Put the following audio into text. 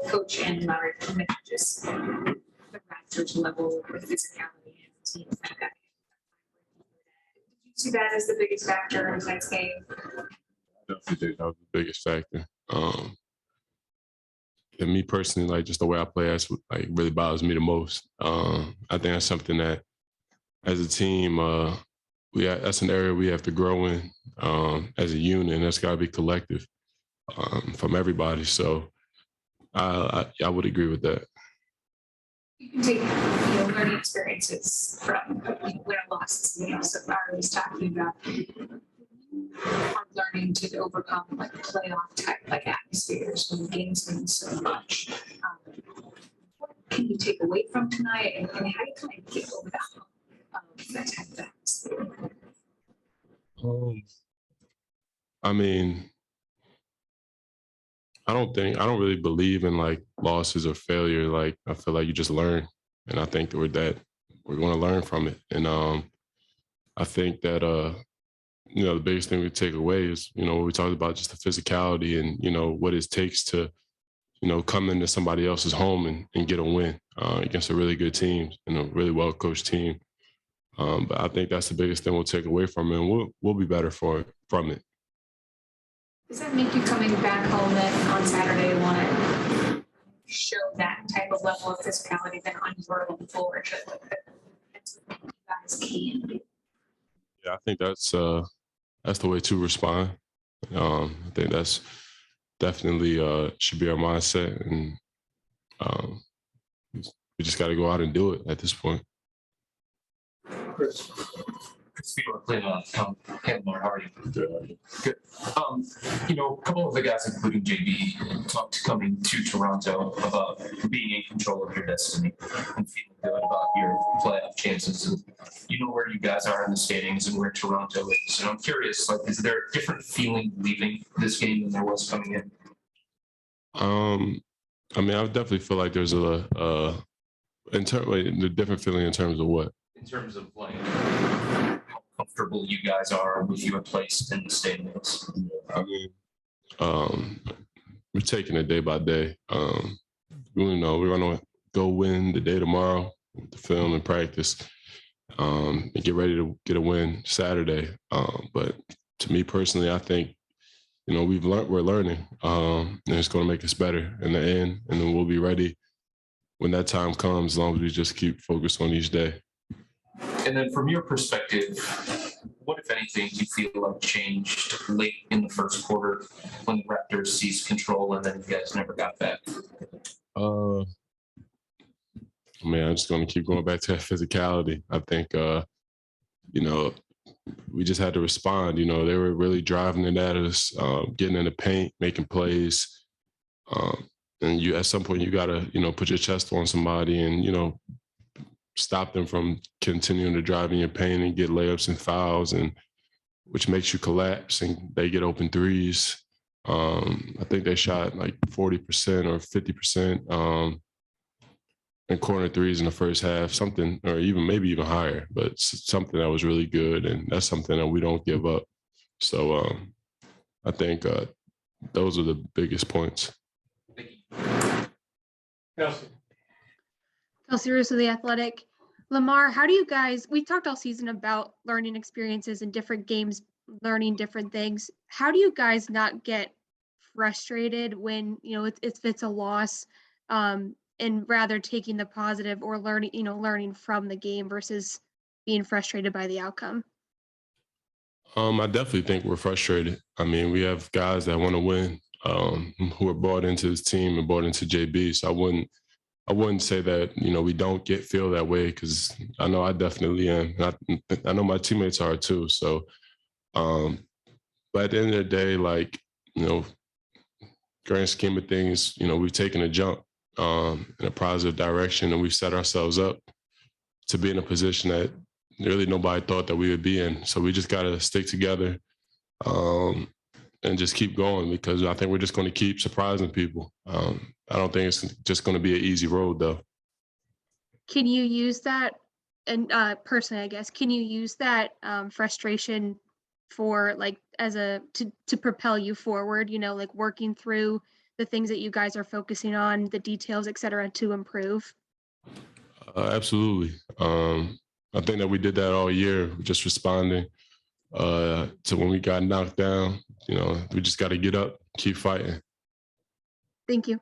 coach and Larry just the Raptors level of physicality and team. Did you see that as the biggest factor in tonight's game? Definitely think that was the biggest factor. And me personally, like just the way I play, that's what like really bothers me the most. I think that's something that, as a team, that's an area we have to grow in as a unit, and that's got to be collective from everybody. So I would agree with that. You can take learning experiences from win or losses. We also are always talking about learning to overcome like playoff type like atmospheres when the games mean so much. What can you take away from tonight, and how do you kind of get over that hump of that type of atmosphere? I mean, I don't really believe in like losses or failure. Like I feel like you just learn, and I think that we're going to learn from it. And I think that the biggest thing we take away is what we talked about, just the physicality and what it takes to come into somebody else's home and get a win against a really good team and a really well coached team. But I think that's the biggest thing we'll take away from it, and we'll be better from it. Does that make you coming back home then on Saturday want to show that type of level of physicality then on your own floor? That's what you guys can. Yeah, I think that's the way to respond. I think that's definitely should be our mindset, and we just got to go out and do it at this point. Chris Lamar, how are you? Good. A couple of the guys, including JB, talked coming to Toronto about being in control of your destiny and feeling good about your playoff chances. And where you guys are in the standings and where Toronto is. And I'm curious, like, is there a different feeling leaving this game than there was coming in? I mean, I definitely feel like there's a different feeling in terms of what? In terms of like how comfortable you guys are with your place in the standings. I mean, we're taking it day by day. We're going to go win the day tomorrow with the film and practice, and get ready to get a win Saturday. But to me personally, I think we're learning, and it's going to make us better in the end, and then we'll be ready when that time comes, as long as we just keep focused on each day. And then from your perspective, what, if anything, do you feel like changed late in the first quarter when the Raptors seized control and then you guys never got back? I'm just going to keep going back to that physicality. I think, we just had to respond. They were really driving it at us, getting in the paint, making plays. And at some point, you got to, put your chest on somebody and, stop them from continuing to drive in your paint and get layups and fouls, and which makes you collapse and they get open threes. I think they shot like 40% or 50% in corner threes in the first half, something, or maybe even higher, but something that was really good, and that's something that we don't give up. So I think those are the biggest points. Kelsey Russo, The Athletic. Lamar, how do you guys, we've talked all season about learning experiences in different games, learning different things. How do you guys not get frustrated when, if it's a loss, and rather taking the positive or learning from the game versus being frustrated by the outcome? I definitely think we're frustrated. I mean, we have guys that want to win, who are bought into this team and bought into JB. So I wouldn't say that, we don't feel that way, because I know I definitely am. And I know my teammates are too. So, but at the end of the day, like, grand scheme of things, we've taken a jump in a positive direction, and we've set ourselves up to be in a position that really nobody thought that we would be in. So we just got to stick together and just keep going, because I think we're just going to keep surprising people. I don't think it's just going to be an easy road, though. Can you use that, and personally, I guess, can you use that frustration for like to propel you forward, like working through the things that you guys are focusing on, the details, et cetera, to improve? Absolutely. I think that we did that all year, just responding to when we got knocked down. You know, we just got to get up, keep fighting. Thank you.